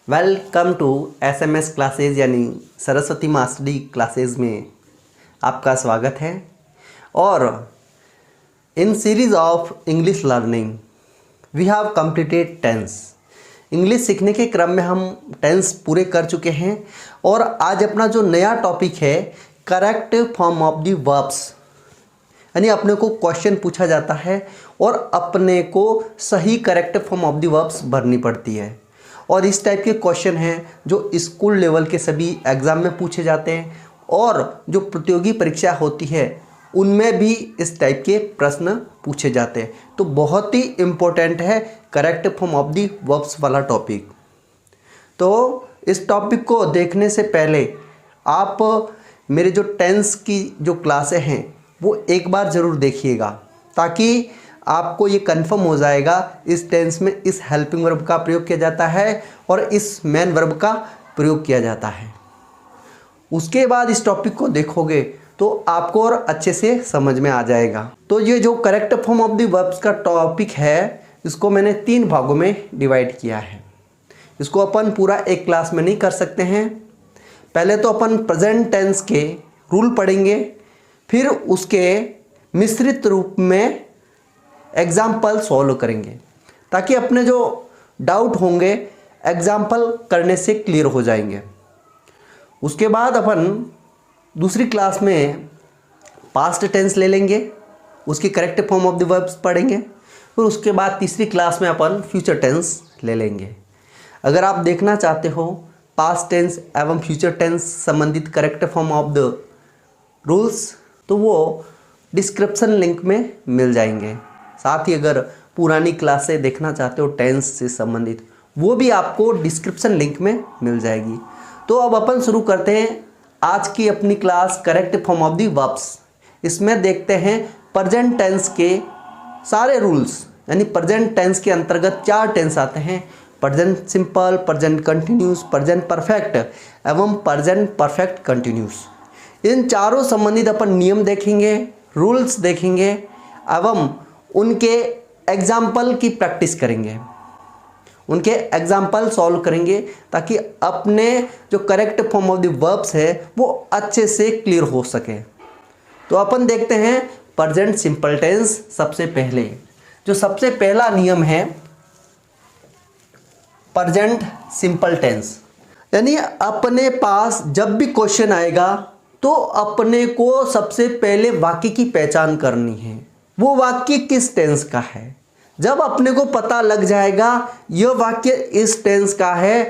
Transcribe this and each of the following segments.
Welcome to SMS classes यानी Saraswati mastery classes में आपका स्वागत है। और in series of English learning we have completed tense. English सीखने के क्रम में हम टेंस पूरे कर चुके हैं और आज अपना जो नया टॉपिक है correct form of the verbs, यानी अपने को क्वेश्चन पूछा जाता है और अपने को सही correct form of the verbs भरनी पड़ती है। और इस टाइप के क्वेश्चन हैं जो स्कूल लेवल के सभी एग्ज़ाम में पूछे जाते हैं और जो प्रतियोगी परीक्षा होती है उनमें भी इस टाइप के प्रश्न पूछे जाते हैं। तो बहुत ही इम्पोर्टेंट है correct form of the verbs वाला टॉपिक। तो इस टॉपिक को देखने से पहले आप मेरे जो टेंस की जो क्लासें हैं वो एक बार ज़रूर देखिएगा, ताकि आपको ये कंफर्म हो जाएगा इस टेंस में इस हेल्पिंग वर्ब का प्रयोग किया जाता है और इस मेन वर्ब का प्रयोग किया जाता है। उसके बाद इस टॉपिक को देखोगे तो आपको और अच्छे से समझ में आ जाएगा। तो ये जो correct form of the verbs का टॉपिक है इसको मैंने 3 भागों में डिवाइड किया है। इसको अपन पूरा एक क्लास में नहीं कर सकते हैं। पहले तो अपन प्रेजेंट टेंस के रूल पढ़ेंगे, फिर उसके मिश्रित रूप में एग्जाम्पल सॉल्व करेंगे, ताकि अपने जो डाउट होंगे एग्जाम्पल करने से क्लियर हो जाएंगे। उसके बाद अपन दूसरी क्लास में पास्ट टेंस ले लेंगे, उसकी correct form of the verbs पढ़ेंगे। फिर उसके बाद तीसरी क्लास में अपन फ्यूचर टेंस ले लेंगे। अगर आप देखना चाहते हो पास्ट टेंस एवं फ्यूचर टेंस संबंधित correct form of the rules, तो वो डिस्क्रिप्शन लिंक में मिल जाएंगे। साथ ही अगर पुरानी क्लासें देखना चाहते हो टेंस से संबंधित, वो भी आपको डिस्क्रिप्शन लिंक में मिल जाएगी। तो अब अपन शुरू करते हैं आज की अपनी class correct form of the verbs. इसमें देखते हैं प्रेजेंट टेंस के सारे रूल्स, यानी प्रेजेंट टेंस के अंतर्गत 4 टेंस आते हैं: present simple, present continuous, present perfect एवं प्रेजेंट परफेक्ट कंटिन्यूस। इन चारों संबंधित अपन नियम देखेंगे, रूल्स देखेंगे एवं उनके एग्जाम्पल की प्रैक्टिस करेंगे, उनके एग्जाम्पल सॉल्व करेंगे, ताकि अपने जो correct form of the verbs है वो अच्छे से क्लियर हो सके। तो अपन देखते हैं प्रेजेंट सिंपल टेंस। सबसे पहले जो सबसे पहला नियम है प्रेजेंट सिंपल टेंस, यानी अपने पास जब भी क्वेश्चन आएगा तो अपने को सबसे पहले वाक्य की पहचान करनी है। वो वाक्य किस टेंस का है। जब अपने को पता लग जाएगा यह वाक्य इस टेंस का है,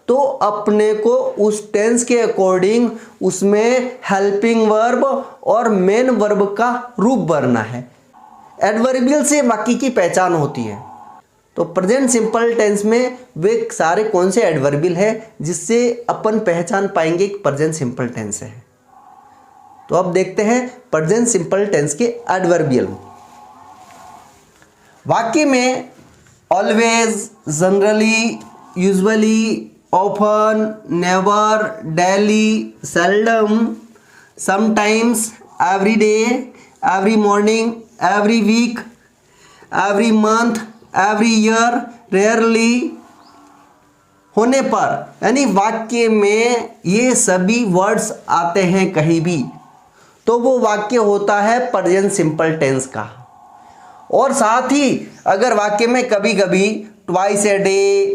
तो अपने को उस टेंस के अकॉर्डिंग उसमें हेल्पिंग वर्ब और मेन वर्ब का रूप भरना है। एडवर्बियल से वाक्य की पहचान होती है। तो प्रेजेंट सिंपल टेंस में वे सारे कौन से एडवर्बियल है जिससे अपन पहचान पाएंगे कि प्रेजेंट सिंपल टेंस है। तो अब देखते हैं प्रेजेंट सिंपल टेंस के एडवर्बियल। वाक्य में always, generally, usually, often, never, daily, seldom, sometimes, every day, every morning, every week, every month, every year, rarely होने पर, यानी वाक्य में ये सभी वर्ड्स आते हैं कहीं भी, तो वो वाक्य होता है प्रेजेंट सिंपल टेंस का। और साथ ही अगर वाक्य में कभी कभी twice a day,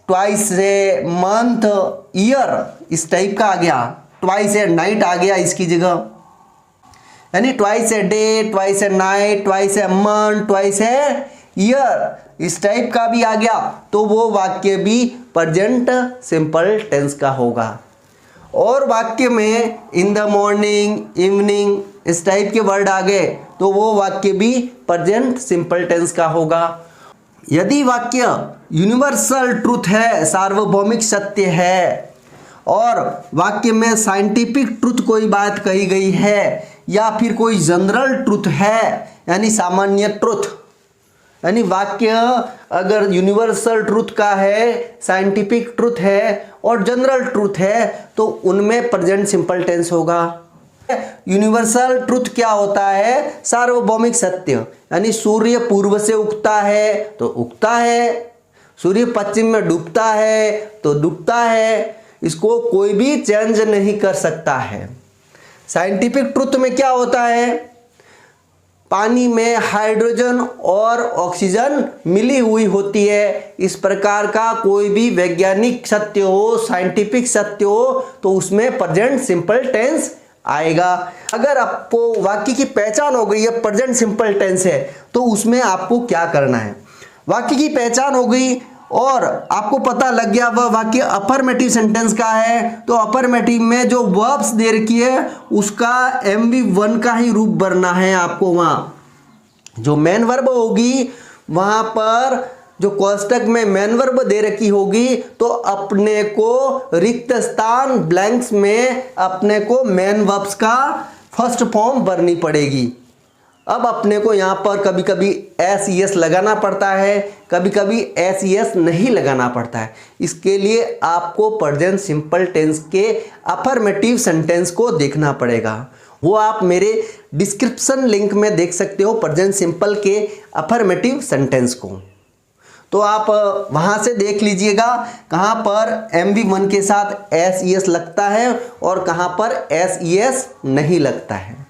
twice a month, year इस टाइप का आ गया, ट्वाइस ए नाइट आ गया इसकी जगह, यानी twice a day, twice A night, twice a month, twice a year इस टाइप का भी आ गया, तो वो वाक्य भी प्रेजेंट सिंपल टेंस का होगा। और वाक्य में इन द मॉर्निंग, इवनिंग इस टाइप के वर्ड आ गए, तो वो वाक्य भी प्रेजेंट सिंपल टेंस का होगा। यदि वाक्य यूनिवर्सल ट्रूथ है, सार्वभौमिक सत्य है, और वाक्य में साइंटिफिक ट्रूथ कोई बात कही गई है, या फिर कोई जनरल ट्रूथ है यानी सामान्य ट्रूथ, यानी वाक्य अगर यूनिवर्सल ट्रूथ का है, साइंटिफिक ट्रूथ है और जनरल ट्रूथ है, तो उनमें प्रेजेंट सिंपल टेंस होगा। यूनिवर्सल ट्रूथ क्या होता है? सार्वभौमिक सत्य, यानी सूर्य पूर्व से उगता है तो उगता है, सूर्य पश्चिम में डूबता है तो डूबता है, इसको कोई भी चेंज नहीं कर सकता है। साइंटिफिक ट्रुथ में क्या होता है, पानी में हाइड्रोजन और ऑक्सीजन मिली हुई होती है। इस प्रकार का कोई भी वैज्ञानिक सत्य हो, साइंटिफिक सत्य हो, तो उसमें प्रेजेंट सिंपल टेंस आएगा। अगर आपको वाक्य की पहचान हो गई है प्रेजेंट सिंपल टेंस है, तो उसमें आपको क्या करना है, वाक्य की पहचान हो गई और आपको पता लग गया वह वाक्य अफर्मेटिव सेंटेंस का है, तो अफर्मेटिव में जो वर्ब्स दे रखी है उसका MV1 का ही रूप भरना है आपको। वहां जो मेन वर्ब होगी वहां पर जो कोष्टक में मेन वर्ब दे रखी होगी, तो अपने को रिक्त स्थान ब्लैंक्स में अपने को मेन वर्ब्स का फर्स्ट फॉर्म भरनी पड़ेगी। अब अपने को यहाँ पर कभी कभी SES लगाना पड़ता है, कभी कभी SES नहीं लगाना पड़ता है। इसके लिए आपको प्रेजेंट सिंपल टेंस के अफर्मेटिव सेंटेंस को देखना पड़ेगा। वो आप मेरे डिस्क्रिप्शन लिंक में देख सकते हो प्रेजेंट सिंपल के अफर्मेटिव सेंटेंस को, तो आप वहाँ से देख लीजिएगा कहाँ पर MV1 के साथ SES लगता है और कहाँ पर SES नहीं लगता है।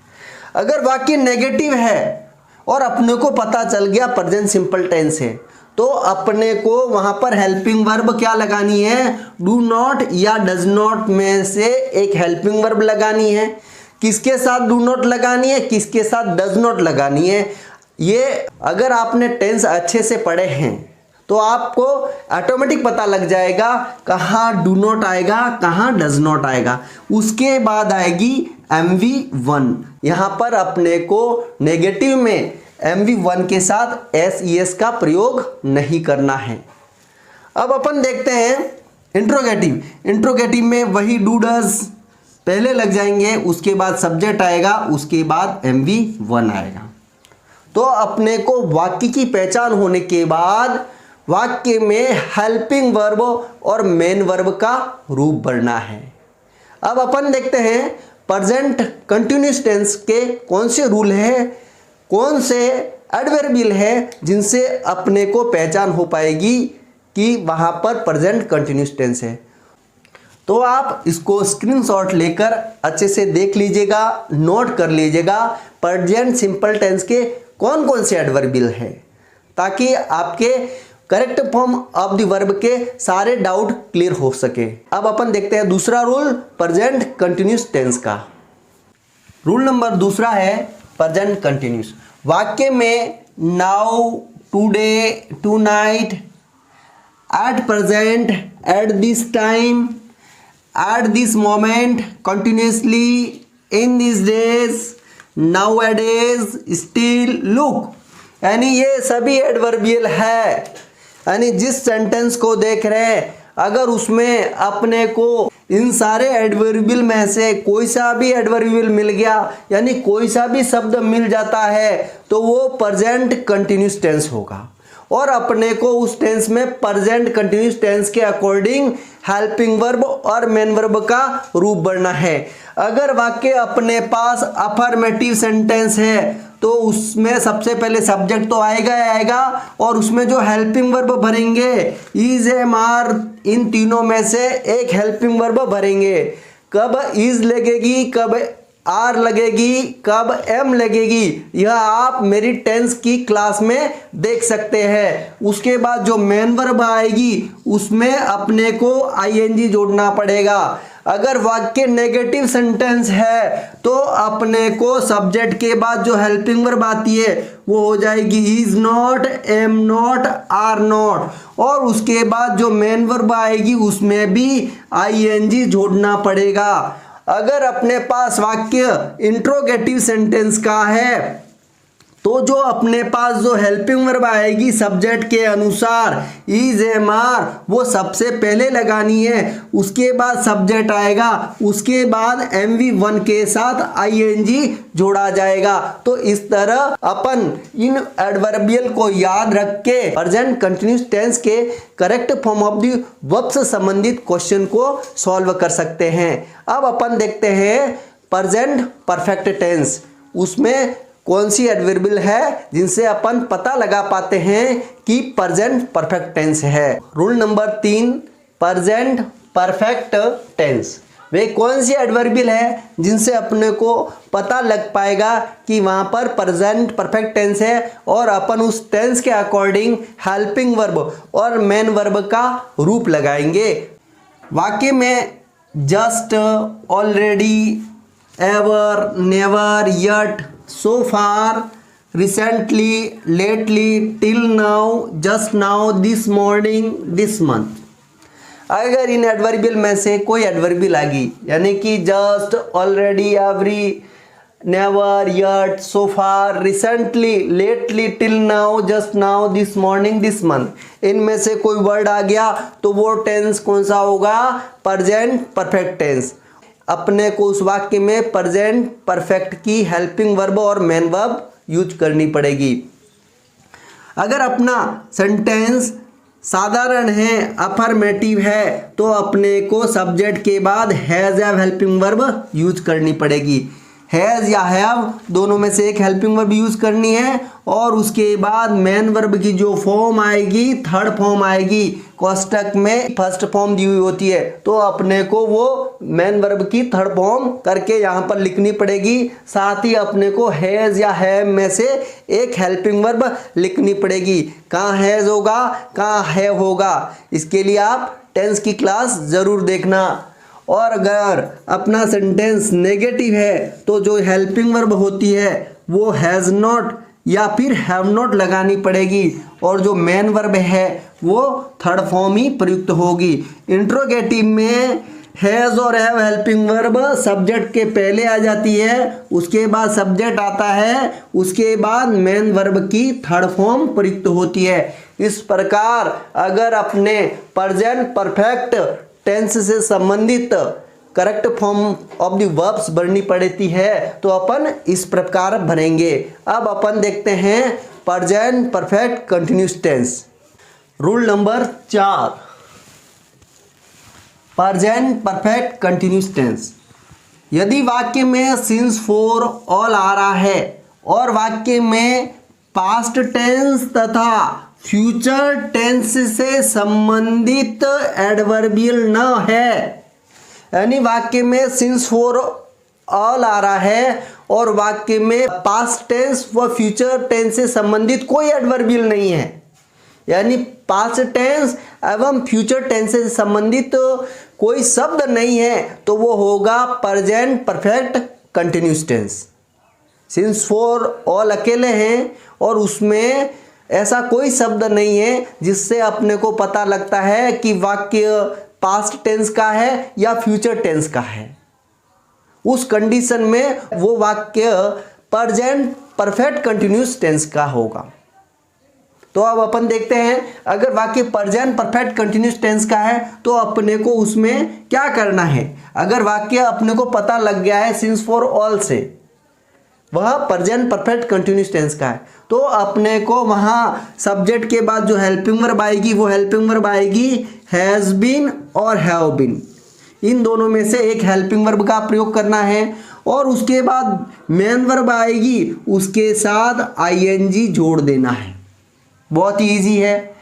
अगर वाक्य नेगेटिव है और अपने को पता चल गया प्रेजेंट सिंपल टेंस है, तो अपने को वहां पर हेल्पिंग वर्ब क्या लगानी है, डू नॉट या डज नॉट में से एक हेल्पिंग वर्ब लगानी है। किसके साथ डू नॉट लगानी है, किसके साथ डज नॉट लगानी है, ये अगर आपने टेंस अच्छे से पढ़े हैं तो आपको ऑटोमेटिक पता लग जाएगा कहाँ डू नॉट आएगा, कहाँ डज नॉट आएगा। उसके बाद आएगी MV1। यहाँ पर अपने को नेगेटिव में MV1 के साथ SES का प्रयोग नहीं करना है। अब अपन देखते हैं इंट्रोगेटिव। इंट्रोगेटिव में वही डू डज पहले लग जाएंगे, उसके बाद सब्जेक्ट आएगा, उसके बाद MV1 आएगा। तो अपने को वाक्य की पहचान होने के बाद वाक्य में हेल्पिंग वर्ब और मेन वर्ब का रूप भरना है। अब अपन देखते हैं प्रेजेंट कंटिन्यूअस टेंस के कौन से रूल है, कौन से एडवर्बियल है जिनसे अपने को पहचान हो पाएगी कि वहां पर प्रेजेंट कंटिन्यूअस टेंस है। तो आप इसको स्क्रीनशॉट लेकर अच्छे से देख लीजिएगा, नोट कर लीजिएगा प्रेजेंट सिंपल टेंस के कौन कौन से एडवर्बियल है, ताकि आपके correct form of the verb के सारे डाउट क्लियर हो सके। अब अपन देखते हैं दूसरा रूल प्रेजेंट कंटिन्यूअस टेंस का। रूल नंबर दूसरा है प्रेजेंट कंटिन्यूअस। वाक्य में now, today, tonight, at present, at this time, at this moment, continuously, in this days, nowadays, still, look, यानी ये सभी एडवर्बियल है। यानी जिस सेंटेंस को देख रहे हैं अगर उसमें अपने को इन सारे एडवर्बियल में से कोई सा भी एडवर्बियल मिल गया, यानी कोई सा भी शब्द मिल जाता है, तो वो प्रेजेंट कंटिन्यूअस टेंस होगा और अपने को उस टेंस में प्रेजेंट कंटिन्यूअस टेंस के अकॉर्डिंग हेल्पिंग वर्ब और मेन वर्ब का रूप भरना है। अगर वाक्य अपने पास अफर्मेटिव सेंटेंस है तो उसमें सबसे पहले सब्जेक्ट तो आएगा ही आएगा और उसमें जो हेल्पिंग वर्ब भरेंगे इज, एम, आर, इन तीनों में से एक हेल्पिंग वर्ब भरेंगे। कब इज लगेगी, कब आर लगेगी, कब एम लगेगी, यह आप मेरी टेंस की क्लास में देख सकते हैं। उसके बाद जो मेन वर्ब आएगी उसमें अपने को ING जोड़ना पड़ेगा। अगर वाक्य नेगेटिव सेंटेंस है तो अपने को सब्जेक्ट के बाद जो हेल्पिंग वर्ब आती है वो हो जाएगी is not, am not, are not, और उसके बाद जो मेन वर्ब आएगी उसमें भी ING जोड़ना पड़ेगा। अगर अपने पास वाक्य इंट्रोगेटिव सेंटेंस का है तो जो अपने पास जो हेल्पिंग वर्ब आएगी सब्जेक्ट के अनुसार इज, एम, आर, वो सबसे पहले लगानी है, उसके बाद सब्जेक्ट आएगा, उसके बाद MV1 के साथ ING जोड़ा जाएगा। तो इस तरह अपन इन एडवर्बियल को याद रख के प्रेजेंट कंटिन्यूअस टेंस के correct form of the verb से संबंधित क्वेश्चन को सॉल्व कर सकते हैं। अब अपन देखते हैं प्रेजेंट परफेक्ट टेंस। उसमें कौन सी एडवर्बियल है जिनसे अपन पता लगा पाते हैं कि प्रेजेंट परफेक्ट टेंस है। Rule number 3, present perfect tense. वे कौन सी एडवर्बियल है जिनसे अपने को पता लग पाएगा कि वहाँ पर प्रेजेंट परफेक्ट टेंस है और अपन उस टेंस के अकॉर्डिंग हेल्पिंग वर्ब और मेन वर्ब का रूप लगाएंगे। वाक्य में just, already, ever, never, yet, so far, recently, lately, till now, just now, this morning, this month. अगर इन एडवर्बियल में से कोई एडवर्बियल आ गई, यानी कि just, already, every, never, yet, so far, recently, lately, till now, just now, this morning, this month, इनमें से कोई वर्ड आ गया तो वो टेंस कौन सा होगा? Present perfect tense. अपने को उस वाक्य में प्रेजेंट परफेक्ट की हेल्पिंग वर्ब और मेन वर्ब यूज करनी पड़ेगी। अगर अपना सेंटेंस साधारण है, अफर्मेटिव है, तो अपने को सब्जेक्ट के बाद हैज या हेल्पिंग वर्ब यूज करनी पड़ेगी। हैज़ या हैव दोनों में से एक हेल्पिंग वर्ब यूज करनी है और उसके बाद मेन वर्ब की जो फॉर्म आएगी, थर्ड फॉर्म आएगी, कोष्टक में फर्स्ट फॉर्म दी हुई होती है, तो अपने को वो मेन वर्ब की थर्ड फॉर्म करके यहाँ पर लिखनी पड़ेगी। साथ ही अपने को हैज़ या हैव में से एक हेल्पिंग वर्ब लिखनी पड़ेगी। कहाँ हैज़ होगा, कहाँ हैव होगा, इसके लिए आप टेंस की क्लास ज़रूर देखना। और अगर अपना सेंटेंस नेगेटिव है तो जो हेल्पिंग वर्ब होती है वो हैज़ नॉट या फिर हैव नॉट लगानी पड़ेगी और जो मेन वर्ब है वो थर्ड फॉर्म ही प्रयुक्त होगी। इंट्रोगेटिव में हैज़ और हैव हेल्पिंग वर्ब सब्जेक्ट के पहले आ जाती है, उसके बाद सब्जेक्ट आता है, उसके बाद मेन वर्ब की थर्ड फॉर्म प्रयुक्त होती है। इस प्रकार अगर अपने प्रेजेंट परफेक्ट टेंस से संबंधित correct form of the verbs भरनी पड़ती है तो अपन इस प्रकार भरेंगे। अब अपन देखते हैं present perfect continuous tense. Rule number 4, present perfect continuous tense. यदि वाक्य में सिंस, फॉर, ऑल आ रहा है और वाक्य में पास्ट टेंस तथा फ्यूचर टेंस से संबंधित एडवर्बियल न है, यानी वाक्य में सिंस, फॉर, ऑल आ रहा है और वाक्य में पास्ट टेंस व फ्यूचर टेंस से संबंधित कोई एडवर्बियल नहीं है, यानी पास्ट टेंस एवं फ्यूचर टेंस से संबंधित कोई शब्द नहीं है, तो वो होगा present perfect continuous tense. Since, for, all अकेले हैं और उसमें ऐसा कोई शब्द नहीं है जिससे अपने को पता लगता है कि वाक्य पास्ट टेंस का है या फ्यूचर टेंस का है। उस कंडीशन में वो वाक्य प्रेजेंट परफेक्ट कंटिन्यूअस टेंस का होगा। तो अब अपन देखते हैं अगर वाक्य प्रेजेंट परफेक्ट कंटिन्यूअस टेंस का है तो अपने को उसमें क्या करना है। अगर वाक्य अपने को पता लग गया है सिंस, फॉर, ऑल से वह प्रेजेंट परफेक्ट कंटिन्यूअस टेंस का है, तो अपने को वहाँ सब्जेक्ट के बाद जो हेल्पिंग वर्ब आएगी वो हेल्पिंग वर्ब आएगी हैज़ बीन और हैव बीन। इन दोनों में से एक हेल्पिंग वर्ब का प्रयोग करना है और उसके बाद मेन वर्ब आएगी, उसके साथ आईएनजी जोड़ देना है। बहुत ही ईजी है।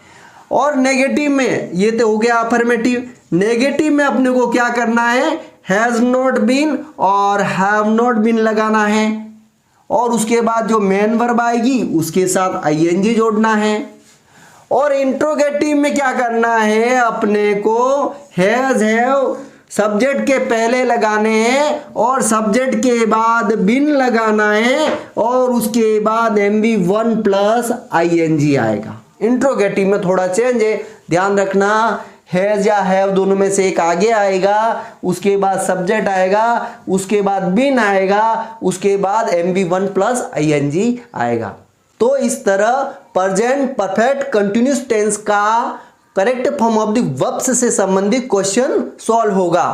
और नेगेटिव में ये तो हो गया अफर्मेटिव। नेगेटिव में अपने को क्या करना है, हैज़ नॉट बीन और हैव नॉट बीन लगाना है और उसके बाद जो मेन वर्ब आएगी उसके साथ आईएनजी जोड़ना है। और इंट्रोगेटिव में क्या करना है, अपने को हैज़, हैव सब्जेक्ट के पहले लगाने हैं और सब्जेक्ट के बाद बिन लगाना है और उसके बाद MV1 प्लस आईएनजी आएगा। इंट्रोगेटिव में थोड़ा चेंज है, ध्यान रखना। हैज़ या हैव दोनों में से एक आगे आएगा, उसके बाद सब्जेक्ट आएगा, उसके बाद बिन आएगा, उसके बाद MV1 प्लस आईएनजी आएगा। तो इस तरह प्रेजेंट परफेक्ट कंटिन्यूअस टेंस का correct form of the verbs से संबंधित क्वेश्चन सॉल्व होगा।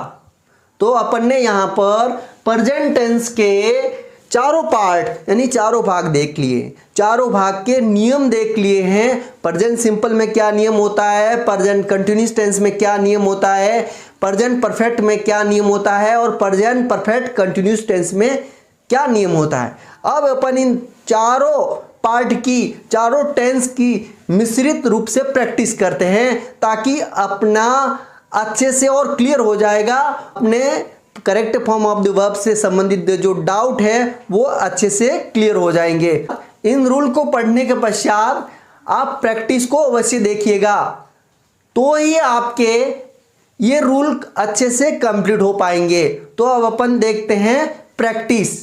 तो अपन ने यहाँ पर प्रेजेंट टेंस के चारों पार्ट यानी चारों भाग देख लिए, चारों भाग के नियम देख लिए हैं। प्रेजेंट सिंपल में क्या नियम होता है, प्रेजेंट कंटिन्यूअस टेंस में क्या नियम होता है, प्रेजेंट परफेक्ट में क्या नियम होता है और प्रेजेंट परफेक्ट कंटिन्यूअस टेंस में क्या नियम होता है। अब अपन इन चारों पार्ट की, चारों टेंस की मिश्रित रूप से प्रैक्टिस करते हैं ताकि अपना अच्छे से और क्लियर हो जाएगा। अपने correct form of the verb से संबंधित जो डाउट है वो अच्छे से क्लियर हो जाएंगे। इन रूल को पढ़ने के पश्चात आप प्रैक्टिस को अवश्य देखिएगा, तो ही आपके ये रूल अच्छे से कंप्लीट हो पाएंगे। तो अब अपन देखते हैं प्रैक्टिस।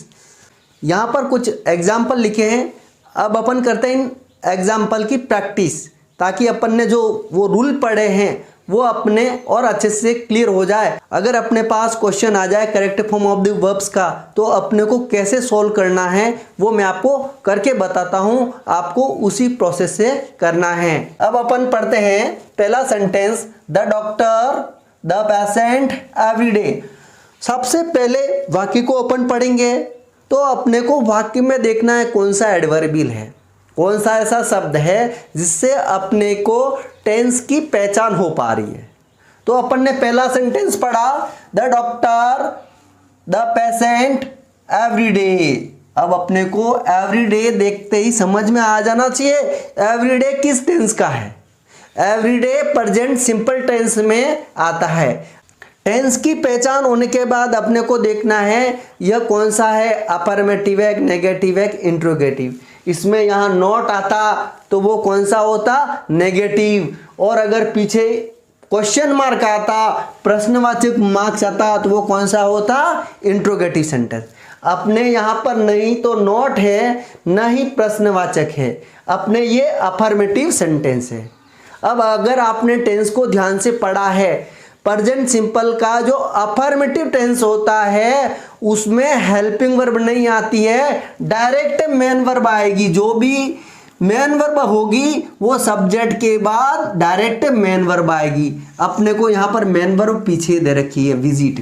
यहाँ पर कुछ एग्जाम्पल लिखे हैं, अब अपन करते हैं इन एग्जाम्पल की प्रैक्टिस, ताकि अपन ने जो वो रूल पढ़े हैं वो अपने और अच्छे से क्लियर हो जाए। अगर अपने पास क्वेश्चन आ जाए correct form of the verbs का, तो अपने को कैसे सॉल्व करना है वो मैं आपको करके बताता हूँ, आपको उसी प्रोसेस से करना है। अब अपन पढ़ते हैं पहला sentence, the doctor the patient everyday. सबसे पहले वाक्य को अपन पढ़ेंगे तो अपने को वाक्य में देखना है कौन सा एडवर्बियल है, कौन सा ऐसा शब्द है जिससे अपने को टेंस की पहचान हो पा रही है। तो अपन ने पहला सेंटेंस पढ़ा, the doctor the patient everyday. अब अपने को एवरीडे देखते ही समझ में आ जाना चाहिए एवरीडे किस टेंस का है। एवरीडे प्रेजेंट सिंपल टेंस में आता है। टेंस की पहचान होने के बाद अपने को देखना है यह कौन सा है, अफर्मेटिव है, नेगेटिव है, इंट्रोगेटिव। इसमें यहाँ नॉट आता तो वो कौन सा होता, नेगेटिव। और अगर पीछे क्वेश्चन मार्क आता, प्रश्नवाचक मार्क्स आता तो वो कौन सा होता, इंट्रोगेटिव सेंटेंस। अपने यहाँ पर नहीं तो नॉट है, न ही प्रश्नवाचक है, अपने ये अफर्मेटिव सेंटेंस है। अब अगर आपने टेंस को ध्यान से पढ़ा है, प्रेजेंट सिंपल का जो अफर्मेटिव टेंस होता है उसमें हेल्पिंग वर्ब नहीं आती है, डायरेक्ट मेन वर्ब आएगी। जो भी मेन वर्ब होगी वो सब्जेक्ट के बाद डायरेक्ट मेन वर्ब आएगी। अपने को यहाँ पर मेन वर्ब पीछे दे रखी है, विजिट।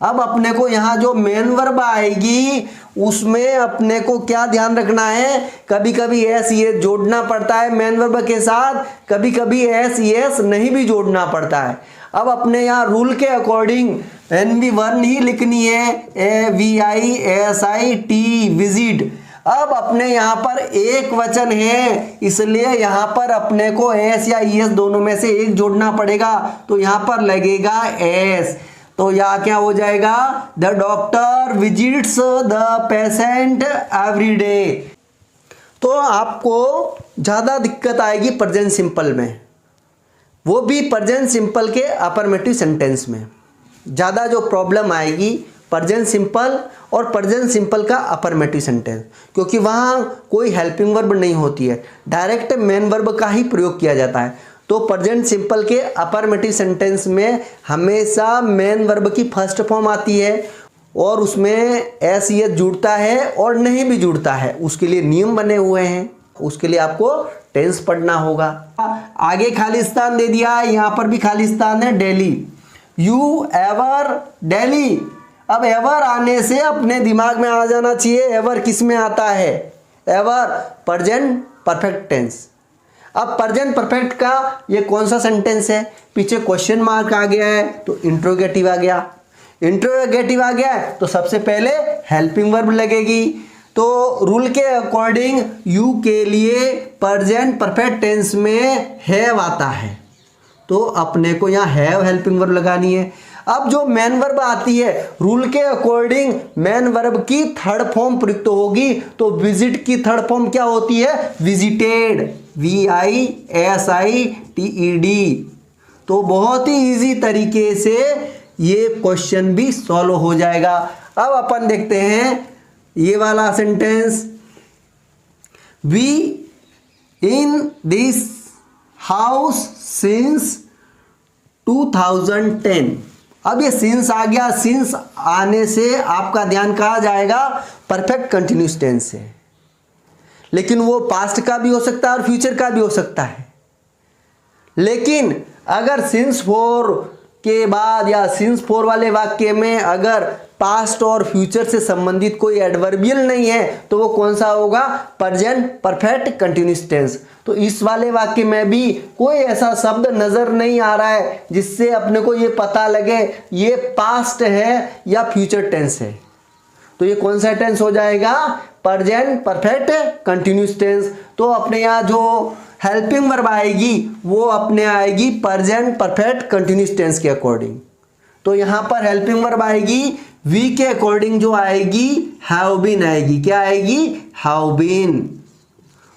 अब अपने को यहाँ जो मेन वर्ब आएगी उसमें अपने को क्या ध्यान रखना है, कभी कभी एस ये जोड़ना पड़ता है मेन वर्ब के साथ, कभी कभी एस यस नहीं भी जोड़ना पड़ता है। अब अपने यहाँ रूल के अकॉर्डिंग NV1 ही लिखनी है, AVISIT विजिट। अब अपने यहाँ पर एक वचन है इसलिए यहाँ पर अपने को एस या ES दोनों में से एक जोड़ना पड़ेगा, तो यहाँ पर लगेगा एस। तो यहाँ क्या हो जाएगा, the doctor visits the patient everyday. तो आपको ज़्यादा दिक्कत आएगी प्रेजेंट सिंपल में, वो भी प्रेजेंट सिंपल के अफर्मेटिव सेंटेंस में ज़्यादा जो प्रॉब्लम आएगी प्रेजेंट सिंपल और प्रेजेंट सिंपल का अफर्मेटिव सेंटेंस, क्योंकि वहाँ कोई हेल्पिंग वर्ब नहीं होती है, डायरेक्ट मेन वर्ब का ही प्रयोग किया जाता है। तो प्रेजेंट सिंपल के अफर्मेटिव सेंटेंस में हमेशा मेन वर्ब की फर्स्ट फॉर्म आती है और उसमें एस ये जुड़ता है और नहीं भी जुड़ता है, उसके लिए नियम बने हुए हैं, उसके लिए आपको टेंस पढ़ना होगा। आगे खालिस्तान दे दिया, यहाँ पर भी खालिस्तान है, डेली। You ever daily. अब एवर आने से अपने दिमाग में आ जाना चाहिए एवर किस में आता है, एवर प्रेजेंट परफेक्ट टेंस। अब प्रेजेंट परफेक्ट का ये कौन सा सेंटेंस है, पीछे क्वेश्चन मार्क आ गया है तो इंट्रोगेटिव आ गया, इंट्रोगेटिव आ गया है तो सबसे पहले हेल्पिंग वर्ब लगेगी। तो रूल के अकॉर्डिंग यू के लिए प्रेजेंट परफेक्ट टेंस में हैव आता है, तो अपने को यहाँ हैव हेल्पिंग वर्ब लगानी है। अब जो मेन वर्ब आती है रूल के अकॉर्डिंग मेन वर्ब की थर्ड फॉर्म प्रयुक्त होगी, तो विजिट की थर्ड फॉर्म क्या होती है, विजिटेड, VISITED। तो बहुत ही इजी तरीके से ये क्वेश्चन भी सॉल्व हो जाएगा। अब अपन देखते हैं ये वाला sentence, we in this house since 2010। अब ये सिंस आ गया, सिंस आने से आपका ध्यान कहाँ जाएगा, परफेक्ट कंटिन्यूस टेंस से, लेकिन वो पास्ट का भी हो सकता है और फ्यूचर का भी हो सकता है। लेकिन अगर सिंस फोर के बाद या सिंस फोर वाले वाक्य में अगर पास्ट और फ्यूचर से संबंधित कोई एडवर्बियल नहीं है तो वो कौन सा होगा, प्रेजेंट परफेक्ट कंटिन्यूस टेंस। तो इस वाले वाक्य में भी कोई ऐसा शब्द नजर नहीं आ रहा है जिससे अपने को ये पता लगे ये पास्ट है या फ्यूचर टेंस है। तो ये कौन सा टेंस हो जाएगा? Present perfect continuous tense. तो अपने यहाँ जो हेल्पिंग वर्ब आएगी वो अपने आएगी प्रेजेंट परफेक्ट कंटिन्यूस टेंस के अकॉर्डिंग। तो यहाँ पर हेल्पिंग वर्ब आएगी वी के अकॉर्डिंग, जो आएगी हैव बीन आएगी। क्या आएगी? Have been.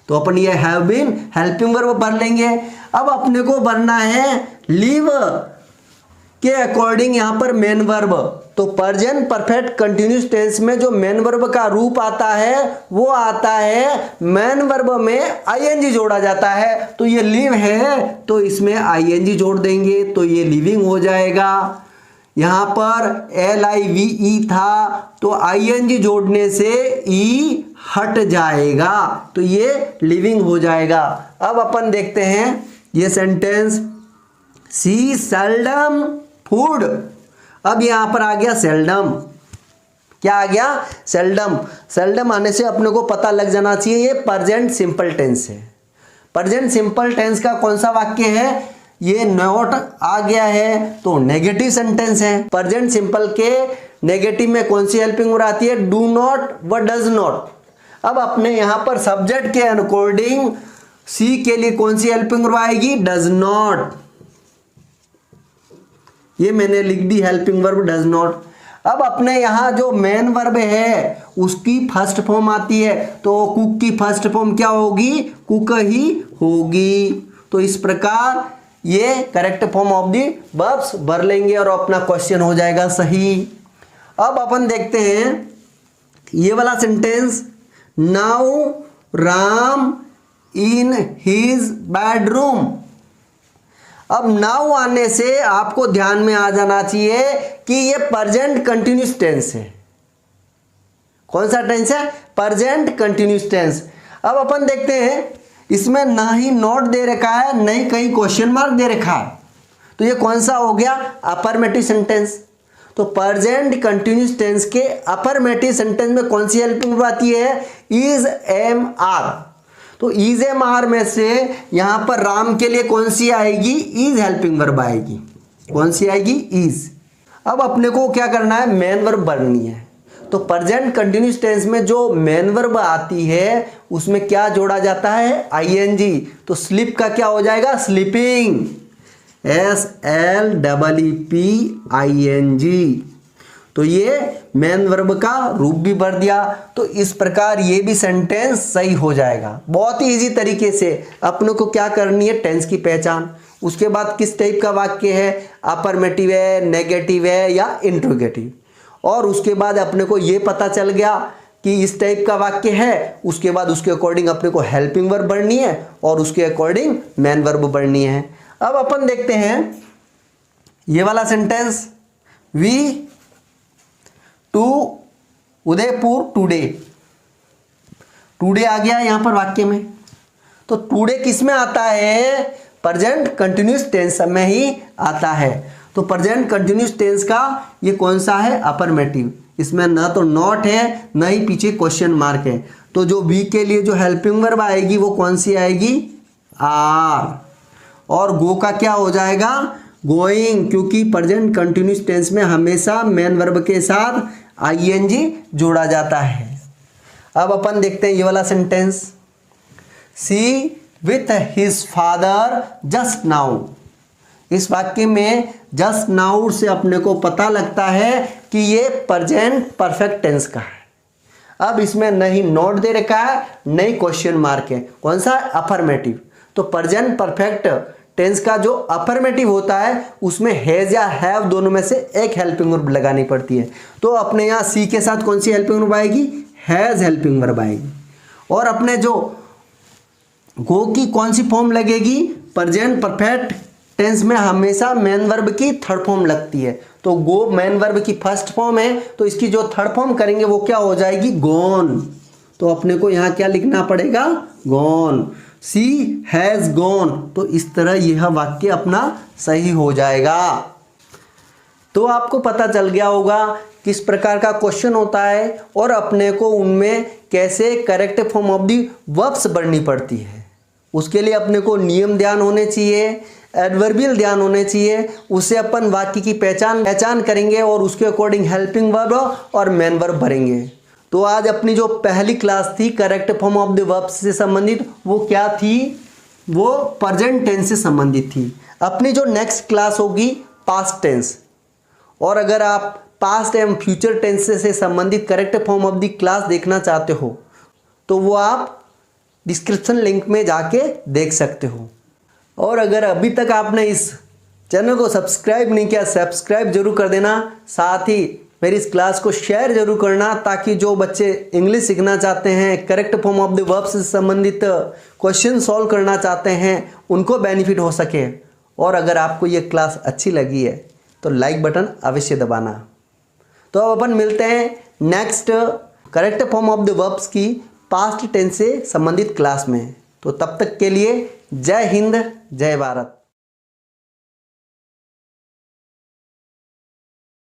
तो अपन ये हैव बीन हेल्पिंग वर्ब भर लेंगे। अब अपने को भरना है लिव के अकॉर्डिंग यहाँ पर मेन वर्ब। तो प्रेजेंट परफेक्ट कंटिन्यूस टेंस में जो मेन वर्ब का रूप आता है वो आता है मेन वर्ब में आईएनजी जोड़ा जाता है। तो ये लिव है तो इसमें आईएनजी जोड़ देंगे तो ये लिविंग हो जाएगा। यहाँ पर LIVE था तो आईएनजी जोड़ने से ई हट जाएगा तो ये लिविंग हो जाएगा। अब अपन देखते हैं ये सेंटेंस, सी सेल्डम फूड। अब यहाँ पर आ गया सेल्डम। क्या आ गया? सेल्डम। सेल्डम आने से अपने को पता लग जाना चाहिए ये प्रेजेंट सिंपल टेंस है। प्रेजेंट सिंपल टेंस का कौन सा वाक्य है? ये नॉट आ गया है तो नेगेटिव सेंटेंस है। प्रेजेंट सिंपल के नेगेटिव में कौन सी हेल्पिंग वर्ब आती है? डू नॉट व डज नॉट। अब अपने यहाँ पर सब्जेक्ट के अकॉर्डिंग सी के लिए कौन सी हेल्पिंग वर्ब आएगी? Does not. ये मैंने लिख दी हेल्पिंग वर्ब डज नॉट। अब अपने यहाँ जो मेन वर्ब है उसकी फर्स्ट फॉर्म आती है तो कुक की फर्स्ट फॉर्म क्या होगी? कुक ही होगी। तो इस प्रकार ये correct form of the verbs भर लेंगे और अपना क्वेश्चन हो जाएगा सही। अब अपन देखते हैं ये वाला sentence, now Ram in his bedroom. अब नाउ आने से आपको ध्यान में आ जाना चाहिए कि ये प्रेजेंट कंटिन्यूस टेंस है। कौन सा टेंस है? Present continuous tense. अब अपन देखते हैं इसमें ना ही नोट दे रखा है ना ही कहीं क्वेश्चन मार्क दे रखा है तो ये कौन सा हो गया? Affirmative sentence. तो प्रेजेंट कंटिन्यूस टेंस के अफर्मेटिव सेंटेंस में कौन सी हेल्पिंग वर्ब आती है? Is am are. तो इज एम आर में से यहां पर राम के लिए कौन सी आएगी? इज हेल्पिंग वर्ब आएगी। कौन सी आएगी? इज। अब अपने को क्या करना है? मेन वर्ब भरनी है। तो प्रेजेंट कंटिन्यूस टेंस में जो मेन वर्ब आती है उसमें क्या जोड़ा जाता है? आईएनजी। तो स्लीप का क्या हो जाएगा? स्लीपिंग। SLEEPING। तो ये मेन वर्ब का रूप भी भर दिया। तो इस प्रकार ये भी सेंटेंस सही हो जाएगा। बहुत ही इजी तरीके से अपनों को क्या करनी है? टेंस की पहचान, उसके बाद किस टाइप का वाक्य है, अफर्मेटिव है, नेगेटिव है या इंट्रोगेटिव, और उसके बाद अपने को ये पता चल गया कि इस टाइप का वाक्य है, उसके बाद उसके अकॉर्डिंग अपने को हेल्पिंग वर्ब बढ़नी है और उसके अकॉर्डिंग मेन वर्ब बढ़नी है। अब अपन देखते हैं ये वाला sentence, we to Udaipur today. Today आ गया यहां पर वाक्य में। तो टुडे किस में आता है? प्रेजेंट कंटिन्यूस टेंस में ही आता है। तो प्रेजेंट कंटिन्यूस टेंस का ये कौन सा है? अफर्मेटिव। इसमें ना तो नॉट है ना ही पीछे क्वेश्चन मार्क है। तो जो वी के लिए जो हेल्पिंग वर्ब आएगी वो कौन सी आएगी? आर। और गो का क्या हो जाएगा? गोइंग, क्योंकि प्रेजेंट कंटिन्यूस टेंस में हमेशा मेन वर्ब के साथ आईएनजी जोड़ा जाता है। अब अपन देखते हैं ये वाला sentence, she with his father just now. इस वाक्य में जस्ट नाउ से अपने को पता लगता है कि ये प्रेजेंट परफेक्ट टेंस का है। अब इसमें नहीं नोट दे रखा है नहीं क्वेश्चन मार्क है। कौन सा? अफर्मेटिव। तो प्रेजेंट परफेक्ट टेंस का जो अफर्मेटिव होता है उसमें हैज या हैव दोनों में से एक हेल्पिंग वर्ब लगानी पड़ती है। तो अपने यहाँ सी के साथ कौन सी हेल्पिंग वर्ब आएगी? हैज हेल्पिंग वर्ब आएगी। और अपने जो गो की कौन सी फॉर्म लगेगी? प्रेजेंट परफेक्ट टेंस में हमेशा मेन वर्ब की थर्ड फॉर्म लगती है। तो गो मेन वर्ब की फर्स्ट फॉर्म है तो इसकी जो थर्ड फॉर्म करेंगे वो क्या हो जाएगी? गॉन। तो अपने को यहाँ क्या लिखना पड़ेगा? गॉन। She has gone. तो इस तरह यह वाक्य अपना सही हो जाएगा। तो आपको पता चल गया होगा किस प्रकार का क्वेश्चन होता है और अपने को उनमें कैसे correct form of the verbs भरनी पड़ती है। उसके लिए अपने को नियम ध्यान होने चाहिए। एडवर्बियल ध्यान होने चाहिए, उससे अपन वाक्य की पहचान करेंगे और उसके अकॉर्डिंग हेल्पिंग वर्ब और मेन वर्ब भरेंगे। तो आज अपनी जो पहली क्लास थी correct form of the verbs से संबंधित, वो क्या थी, वो प्रेजेंट टेंस से संबंधित थी। अपनी जो नेक्स्ट क्लास होगी पास्ट टेंस, और अगर आप पास्ट एवं फ्यूचर टेंस से संबंधित correct form of the class देखना चाहते हो तो वो आप डिस्क्रिप्शन लिंक में जाके देख सकते हो। और अगर अभी तक आपने इस चैनल को सब्सक्राइब नहीं किया, सब्सक्राइब जरूर कर देना। साथ ही मेरी इस क्लास को शेयर जरूर करना, ताकि जो बच्चे इंग्लिश सीखना चाहते हैं, correct form of the verbs से संबंधित क्वेश्चन सॉल्व करना चाहते हैं, उनको बेनिफिट हो सके। और अगर आपको ये क्लास अच्छी लगी है तो लाइक बटन अवश्य दबाना। तो अब अपन मिलते हैं next correct form of the verbs की पास्ट टेंस से संबंधित क्लास में। तो तब तक के लिए जय हिंद, जय भारत।